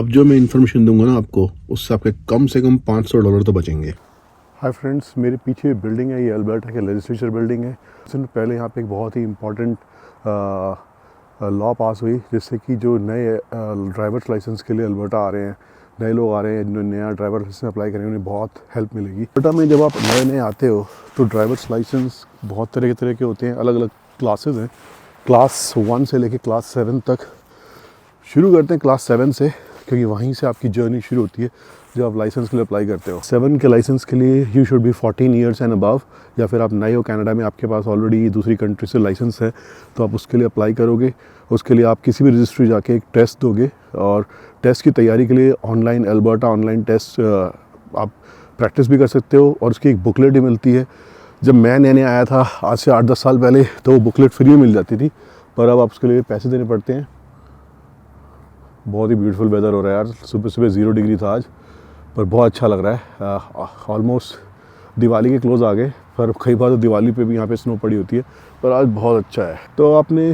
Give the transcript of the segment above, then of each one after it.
अब जो मैं इन्फॉर्मेशन दूंगा ना आपको, उससे आपके कम से कम $500 तो बचेंगे। हाय फ्रेंड्स, मेरे पीछे बिल्डिंग है, ये अल्बर्टा के लेजिस्लेचर बिल्डिंग है। कुछ दिन पहले यहाँ पे एक बहुत ही इम्पॉर्टेंट लॉ पास हुई, जिससे कि जो नए ड्राइवर्स लाइसेंस के लिए अल्बर्टा आ रहे हैं, नए लोग आ रहे हैं जो नया ड्राइवर लाइसेंस अप्लाई करेंगे, उन्हें बहुत हेल्प मिलेगी। अल्बर्टा में जब आप नए आते हो तो ड्राइवर्स लाइसेंस बहुत तरह के होते हैं, अलग अलग क्लासेस हैं। क्लास 1 से लेके क्लास 7 तक। शुरू करते हैं क्लास 7 से, क्योंकि वहीं से आपकी जर्नी शुरू होती है जब आप लाइसेंस के लिए अप्लाई करते हो। 7 के लाइसेंस के लिए you should be 14 years and above, या फिर आप नए हो कनाडा में, आपके पास ऑलरेडी दूसरी कंट्री से लाइसेंस है, तो आप उसके लिए अप्लाई करोगे। उसके लिए आप किसी भी रजिस्ट्री जाके एक टेस्ट दोगे, और टेस्ट की तैयारी के लिए ऑनलाइन अल्बर्टा ऑनलाइन टेस्ट आप प्रैक्टिस भी कर सकते हो, और उसकी एक बुकलेट भी मिलती है। जब मैं नए आया था आज से 8-10 साल पहले, तो वो बुकलेट फ्री में मिल जाती थी, पर अब आप उसके लिए पैसे देने पड़ते हैं। बहुत ही ब्यूटीफुल वेदर हो रहा है यार, सुबह सुबह 0 डिग्री था आज, पर बहुत अच्छा लग रहा है। ऑलमोस्ट दिवाली के क्लोज आ गए, पर कई बार तो दिवाली पे भी यहाँ पे स्नो पड़ी होती है, पर आज बहुत अच्छा है। तो आपने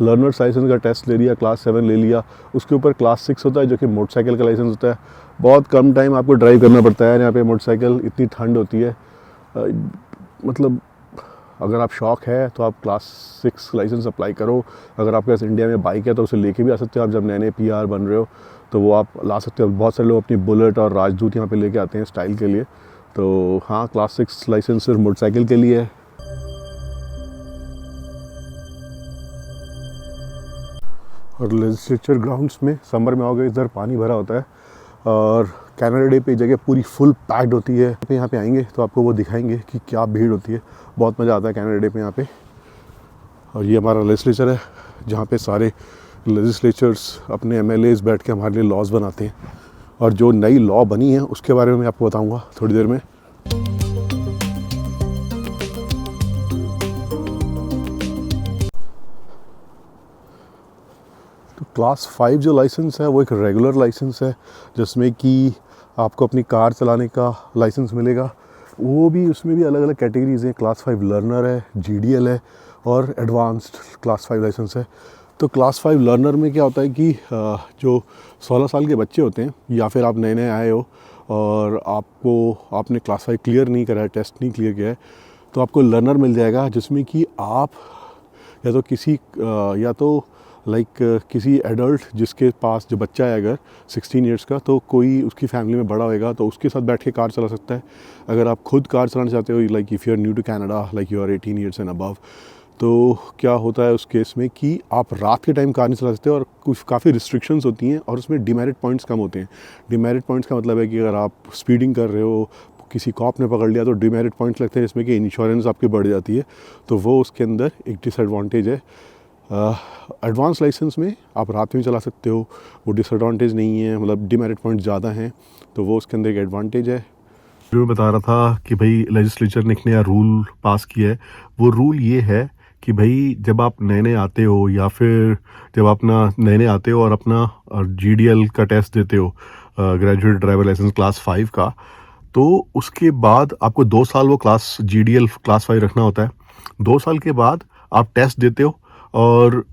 लर्नर्स लाइसेंस का टेस्ट ले लिया, क्लास 7 ले लिया, उसके ऊपर क्लास 6 होता है जो कि मोटरसाइकिल का लाइसेंस होता है। बहुत कम टाइम आपको ड्राइव करना पड़ता है यहाँ पे मोटरसाइकिल, इतनी ठंड होती है। मतलब अगर आप शौक है तो आप क्लास 6 लाइसेंस अप्लाई करो। अगर आपके पास इंडिया में बाइक है तो उसे लेके भी आ सकते हो। आप जब नए PR बन रहे हो तो वो आप ला सकते हो। बहुत सारे लोग अपनी बुलेट और राजदूत यहाँ पे लेके आते हैं स्टाइल के लिए। तो हाँ, क्लास 6 लाइसेंस सिर्फ मोटरसाइकिल के लिए है। और लेजिस्लेचर ग्राउंड्स में समर में आओगे, इधर पानी भरा होता है, और कैनेडा डे पे जगह पूरी फुल पैक्ड होती है। यहाँ पे आएंगे तो आपको वो दिखाएंगे कि क्या भीड़ होती है। बहुत मज़ा आता है कैनेडा डे पे यहाँ पे। और ये हमारा लेजिस्लेचर है, जहाँ पे सारे लेजिस्लेचर्स अपने MLAs बैठ के हमारे लिए लॉज बनाते हैं। और जो नई लॉ बनी है उसके बारे में मैं आपको बताऊँगा थोड़ी देर में। तो क्लास 5 जो लाइसेंस है वो एक रेगुलर लाइसेंस है, जिसमें कि आपको अपनी कार चलाने का लाइसेंस मिलेगा। वो भी, उसमें भी अलग अलग कैटेगरीज हैं। क्लास 5 लर्नर है, GDL है, और एडवांस्ड क्लास 5 लाइसेंस है। तो क्लास 5 लर्नर में क्या होता है कि जो 16 साल के बच्चे होते हैं, या फिर आप नए आए हो और आपने क्लास 5 क्लियर नहीं करा है, टेस्ट नहीं क्लियर किया है, तो आपको लर्नर मिल जाएगा, जिसमें कि आप या तो किसी एडल्ट जिसके पास जो बच्चा है अगर 16 ईयर्स का, तो कोई उसकी फैमिली में बड़ा होएगा तो उसके साथ बैठ के कार चला सकता है। अगर आप खुद कार चलाना चाहते हो, if you are new to Canada, you are 18 years and above, तो क्या होता है उस केस में कि आप रात के टाइम कार नहीं चला सकते, और कुछ काफ़ी रिस्ट्रिक्शंस होती हैं, और उसमें डिमेरिट पॉइंट्स कम होते हैं। डिमेरिट पॉइंट्स का मतलब है कि अगर आप स्पीडिंग कर रहे हो, किसी कॉप ने पकड़ लिया, तो डिमेरिट पॉइंट्स लगते हैं, जिसमें कि इंश्योरेंस आपकी बढ़ जाती है। तो वो उसके अंदर एक डिसएडवांटेज है। एडवांस लाइसेंस में आप रात में चला सकते हो, वो डिसएडवांटेज नहीं है, मतलब डिमेरिट पॉइंट ज़्यादा हैं, तो वो उसके अंदर एक एडवांटेज है। जो मैं बता रहा था कि भाई लेजिस्लेचर ने एक नया रूल पास किया है। वो रूल ये है कि भाई जब आप नए आते हो, या फिर जब अपना नए आते हो और अपना GDL का टेस्ट देते हो, ग्रेजुएट ड्राइवर लाइसेंस क्लास 5 का, तो उसके बाद आपको 2 साल वो GDL क्लास 5 रखना होता है। 2 साल के बाद आप टेस्ट देते हो और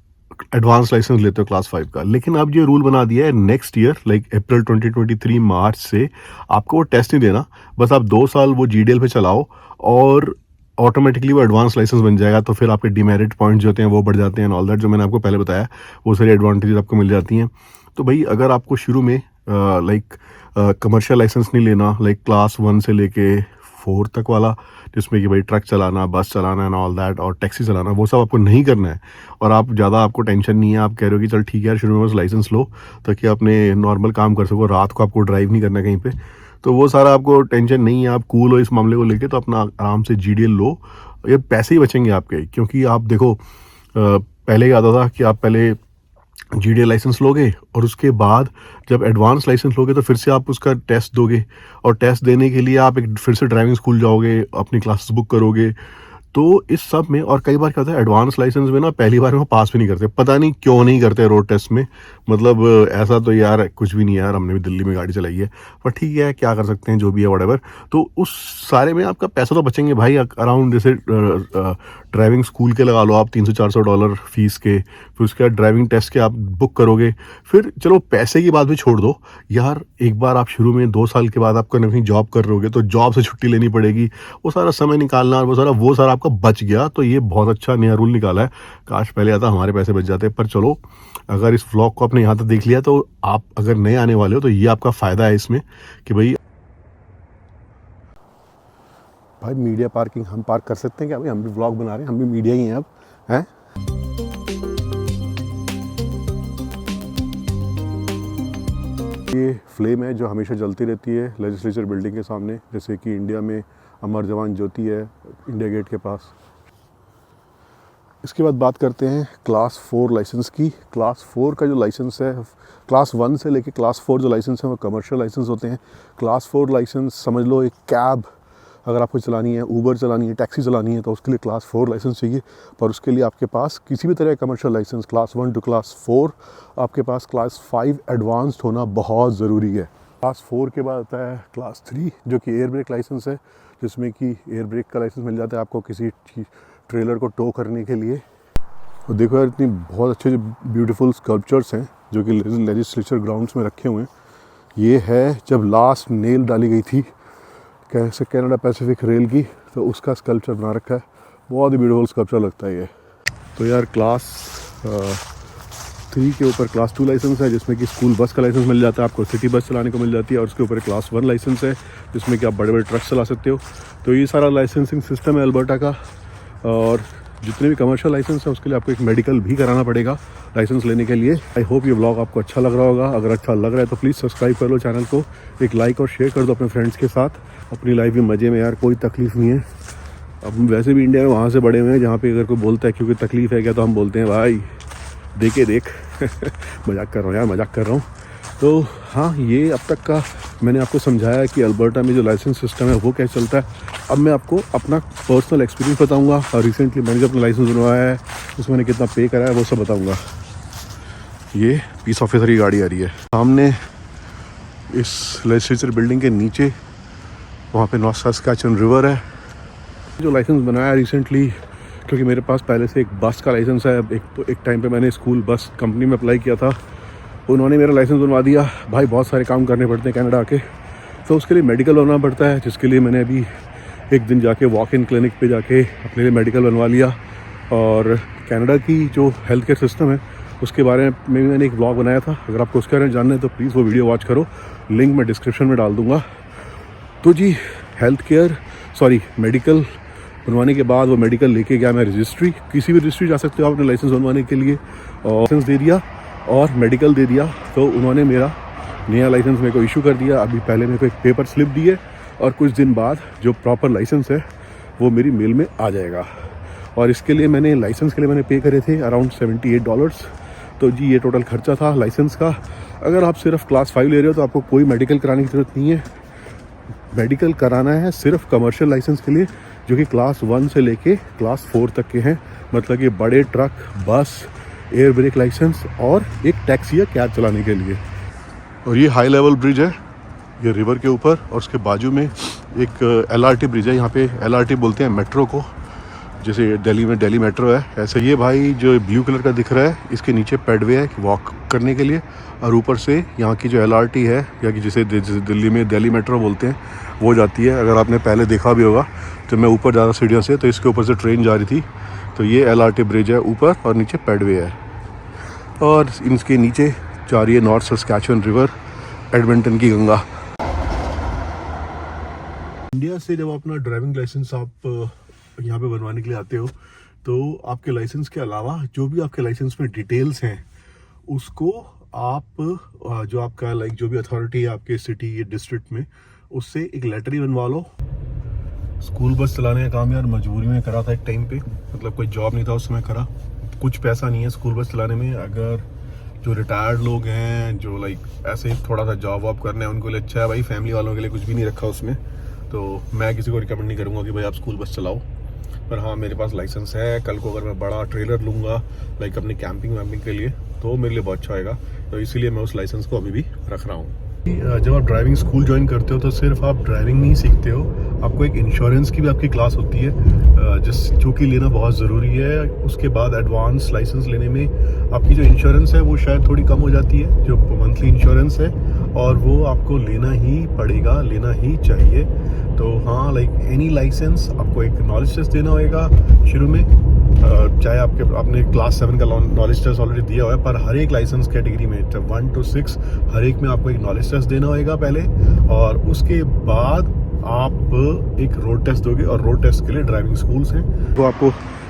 एडवांस लाइसेंस लेते हो क्लास 5 का। लेकिन अब ये रूल बना दिया है, नेक्स्ट ईयर अप्रैल 2023 मार्च से आपको वो टेस्ट नहीं देना, बस आप 2 साल वो GDL पे चलाओ और ऑटोमेटिकली वो एडवांस लाइसेंस बन जाएगा। तो फिर आपके डिमेरिट पॉइंट्स जो होते हैं वो बढ़ जाते हैं, ऑल दैट जो मैंने आपको पहले बताया, वो सारी एडवांटेजेस आपको मिल जाती हैं। तो भाई अगर आपको शुरू में कमर्शियल लाइसेंस नहीं लेना, क्लास 1 से लेके 4 तक वाला, जिसमें कि भाई ट्रक चलाना, बस चलाना एंड ऑल दैट, और टैक्सी चलाना, वो सब आपको नहीं करना है, और आपको टेंशन नहीं है, आप कह रहे हो कि चल ठीक है यार, शुरू में बस लाइसेंस लो ताकि अपने नॉर्मल काम कर सको, रात को आपको ड्राइव नहीं करना कहीं पे, तो वो सारा आपको टेंशन नहीं है, आप कूल हो इस मामले को लेके, तो अपना आराम से GDL लो। ये पैसे ही बचेंगे आपके, क्योंकि आप देखो पहले क्या आता था कि आप पहले GDL लाइसेंस लोगे, और उसके बाद जब एडवांस लाइसेंस लोगे तो फिर से आप उसका टेस्ट दोगे, और टेस्ट देने के लिए आप फिर से ड्राइविंग स्कूल जाओगे, अपनी क्लासेस बुक करोगे, तो इस सब में, और कई बार क्या होता है एडवांस लाइसेंस में ना पहली बार में पास भी नहीं करते, पता नहीं क्यों नहीं करते रोड टेस्ट में। मतलब ऐसा तो यार कुछ भी नहीं है यार, हमने भी दिल्ली में गाड़ी चलाई है, पर ठीक है क्या कर सकते हैं, जो भी है व्हाटएवर। तो उस सारे में आपका पैसा तो बचेंगे भाई, अराउंड जैसे ड्राइविंग स्कूल के लगा लो आप $300-400 फीस के, फिर उसके बाद ड्राइविंग टेस्ट के आप बुक करोगे, फिर चलो पैसे की बात भी छोड़ दो यार, एक बार आप शुरू में 2 साल के बाद आपको कहीं जॉब कर रहे होगे तो जॉब से छुट्टी लेनी पड़ेगी, वो सारा समय निकालना और वो सारा आपका बच गया। तो ये बहुत अच्छा नया रूल निकाला है, काश पहले आता हमारे पैसे बच जाते। पर चलो, अगर इस व्लॉग को आपने यहाँ तक देख लिया तो आप अगर नए आने वाले हो तो ये आपका फ़ायदा है इसमें कि भाई मीडिया पार्किंग हम पार्क कर सकते हैं क्या भाई? हम भी व्लॉग बना रहे हैं, हम भी मीडिया ही हैं अब, हैं? ये फ्लेम है जो हमेशा जलती रहती है लेजिस्लेचर बिल्डिंग के सामने, जैसे कि इंडिया में अमर जवान ज्योति है इंडिया गेट के पास। इसके बाद बात करते हैं क्लास 4 लाइसेंस की। क्लास 4 का जो लाइसेंस है, क्लास 1 से लेके क्लास 4 जो लाइसेंस है वो कमर्शियल लाइसेंस होते हैं। क्लास 4 लाइसेंस समझ लो एक कैब अगर आपको चलानी है, ऊबर चलानी है, टैक्सी चलानी है, तो उसके लिए क्लास 4 लाइसेंस चाहिए। पर उसके लिए आपके पास किसी भी तरह का commercial license class 1 to class 4, आपके पास क्लास 5 एडवांस्ड होना बहुत ज़रूरी है। क्लास 4 के बाद आता है क्लास 3 जो कि एयर ब्रेक लाइसेंस है, जिसमें कि एयर ब्रेक का लाइसेंस मिल जाता है आपको किसी ट्रेलर को टो करने के लिए। और देखो यार, इतनी बहुत अच्छे ब्यूटीफुल स्कल्पचर्स हैं जो कि लेजिस्लेचर ग्राउंड्स में रखे हुए हैं। ये है जब लास्ट नेल डाली गई थी कैसे कनाडा पैसिफिक रेल की, तो उसका स्कल्पचर बना रखा है, बहुत ही ब्यूटीफुल स्कल्पचर लगता है ये। तो यार क्लास 3 के ऊपर क्लास 2 लाइसेंस है जिसमें कि स्कूल बस का लाइसेंस मिल जाता है आपको, सिटी बस चलाने को मिल जाती है। और उसके ऊपर क्लास 1 लाइसेंस है जिसमें कि आप बड़े बड़े ट्रक चला सकते हो। तो ये सारा लाइसेंसिंग सिस्टम है अल्बर्टा का। और जितने भी कमर्शियल लाइसेंस है उसके लिए आपको एक मेडिकल भी कराना पड़ेगा लाइसेंस लेने के लिए। आई होप ये व्लॉग आपको अच्छा लग रहा होगा। अगर अच्छा लग रहा है तो प्लीज़ सब्सक्राइब कर लो चैनल को, एक लाइक और शेयर कर दो अपने फ्रेंड्स के साथ। अपनी लाइफ में मज़े में यार, कोई तकलीफ़ नहीं है। अब हम वैसे भी इंडिया में वहाँ से बड़े हुए हैं जहाँ पे अगर कोई बोलता है क्योंकि तकलीफ़ है क्या, तो हम बोलते हैं भाई देख मजाक कर रहा हूँ यार, मजाक कर रहा हूँ। तो हाँ, ये अब तक का मैंने आपको समझाया कि अल्बर्टा में जो लाइसेंस सिस्टम है वो कैसे चलता है। अब मैं आपको अपना पर्सनल एक्सपीरियंस बताऊंगा और रिसेंटली मैंने जो अपना लाइसेंस बनवाया है उसमें मैंने कितना पे करा है वो सब बताऊंगा। ये पीस ऑफिसर की गाड़ी आ रही है सामने, इस लेजिस्लेचर बिल्डिंग के नीचे वहाँ पे नॉर्थ सस्कैचुअन रिवर है। जो लाइसेंस बनाया रिसेंटली क्योंकि मेरे पास पहले से एक बस का लाइसेंस है। एक टाइम पे मैंने स्कूल बस कंपनी में अप्लाई किया था, उन्होंने मेरा लाइसेंस बनवा दिया। भाई बहुत सारे काम करने पड़ते हैं कनाडा आके, तो उसके लिए मेडिकल बनना पड़ता है, जिसके लिए मैंने अभी एक दिन जाके वॉक इन क्लिनिक पे जाके अपने लिए मेडिकल बनवा लिया। और कनाडा की जो हेल्थ केयर सिस्टम है उसके बारे में भी मैंने एक ब्लॉग बनाया था, अगर आपको उसके बारे में जानना है तो प्लीज़ वो वीडियो वॉच करो, लिंक मैं डिस्क्रिप्शन में डाल दूँगा। तो जी मेडिकल बनवाने के बाद वो मेडिकल लेके गया मैं रजिस्ट्री, किसी भी रजिस्ट्री जा सकते हो आप अपने लाइसेंस बनवाने के लिए, और लाइसेंस दे दिया और मेडिकल दे दिया। तो उन्होंने मेरा नया लाइसेंस मेरे को इशू कर दिया। अभी पहले मेरे को एक पेपर स्लिप दी है और कुछ दिन बाद जो प्रॉपर लाइसेंस है वो मेरी मेल में आ जाएगा। और इसके लिए लाइसेंस के लिए मैंने पे करे थे अराउंड $78। तो जी ये टोटल खर्चा था लाइसेंस का। अगर आप सिर्फ क्लास 5 ले रहे हो तो आपको कोई मेडिकल कराने की ज़रूरत नहीं है। मेडिकल कराना है सिर्फ कमर्शियल लाइसेंस के लिए जो कि क्लास 1 से लेके क्लास 4 तक के हैं, मतलब कि बड़े ट्रक, बस, एयर ब्रेक लाइसेंस और एक टैक्सी या कैब चलाने के लिए। और ये हाई लेवल ब्रिज है ये रिवर के ऊपर, और उसके बाजू में एक LRT ब्रिज है। यहाँ पे LRT बोलते हैं मेट्रो को, जैसे दिल्ली में दिल्ली मेट्रो है ऐसे। ये भाई जो ब्लू कलर का दिख रहा है इसके नीचे पेडवे है वॉक करने के लिए, और ऊपर से यहाँ की जो LRT है या कि जिसे दिल्ली में दिल्ली मेट्रो बोलते हैं वो जाती है। अगर आपने पहले देखा भी होगा तो मैं ऊपर ज़्यादा सीढ़ियों से, तो इसके ऊपर से ट्रेन जा रही थी। तो ये LRT ब्रिज है ऊपर और नीचे पेडवे है, और इसके नीचे जा रही है नॉर्थ सस्कैचुअन रिवर, एडमंटन की गंगा। इंडिया से जब अपना ड्राइविंग लाइसेंस आप यहाँ पे बनवाने के लिए आते हो तो आपके लाइसेंस के अलावा जो भी आपके लाइसेंस में डिटेल्स हैं उसको आप जो आपका जो भी अथॉरिटी है आपके सिटी या डिस्ट्रिक्ट में, उससे एक लेटर ही बनवा लो। स्कूल बस चलाने का काम यार मजबूरी में करा था एक टाइम पे, मतलब कोई जॉब नहीं था उस समय करा। कुछ पैसा नहीं है स्कूल बस चलाने में। अगर जो रिटायर्ड लोग हैं जो ऐसे ही थोड़ा सा जॉब वॉब करना है उनको लिए अच्छा है भाई, फैमिली वालों के लिए कुछ भी नहीं रखा उसमें। तो मैं किसी को रिकमेंड नहीं करूँगा कि भाई आप स्कूल बस चलाओ। पर हाँ मेरे पास लाइसेंस है। कल को अगर मैं बड़ा ट्रेलर लूँगा लाइक अपनी कैंपिंग वैम्पिंग के लिए तो मेरे लिए बहुत अच्छा होएगा, तो इसीलिए मैं उस लाइसेंस को अभी भी रख रहा हूँ। जब आप ड्राइविंग स्कूल ज्वाइन करते हो तो सिर्फ आप ड्राइविंग नहीं सीखते हो, आपको एक इंश्योरेंस की भी आपकी क्लास होती है जो कि लेना बहुत ज़रूरी है। उसके बाद एडवांस लाइसेंस लेने में आपकी जो इंश्योरेंस है वो शायद थोड़ी कम हो जाती है, जो मंथली इंश्योरेंस है, और वो आपको लेना ही पड़ेगा, लेना ही चाहिए। तो हाँ लाइक एनी लाइसेंस आपको एक नॉलेज टेस्ट देना होगा शुरू में, चाहे आपने क्लास 7 का नॉलेज टेस्ट ऑलरेडी दिया हुआ है, पर हर एक लाइसेंस कैटेगरी में 1 to 6 हर एक में आपको एक नॉलेज टेस्ट देना होगा पहले, और उसके बाद आप एक रोड टेस्ट दोगे, और रोड टेस्ट के लिए ड्राइविंग स्कूल्स हैं। तो आपको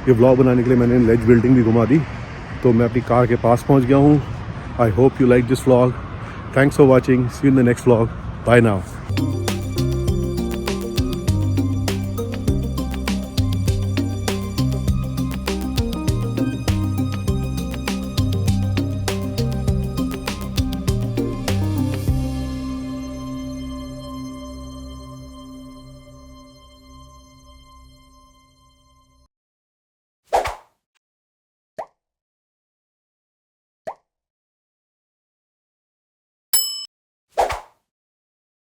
ये व्लॉग बनाने के लिए मैंने लेज बिल्डिंग भी घुमा दी, तो मैं अपनी कार के पास पहुंच गया हूँ। I hope you like this vlog. Thanks for watching, see you in the next vlog, bye now.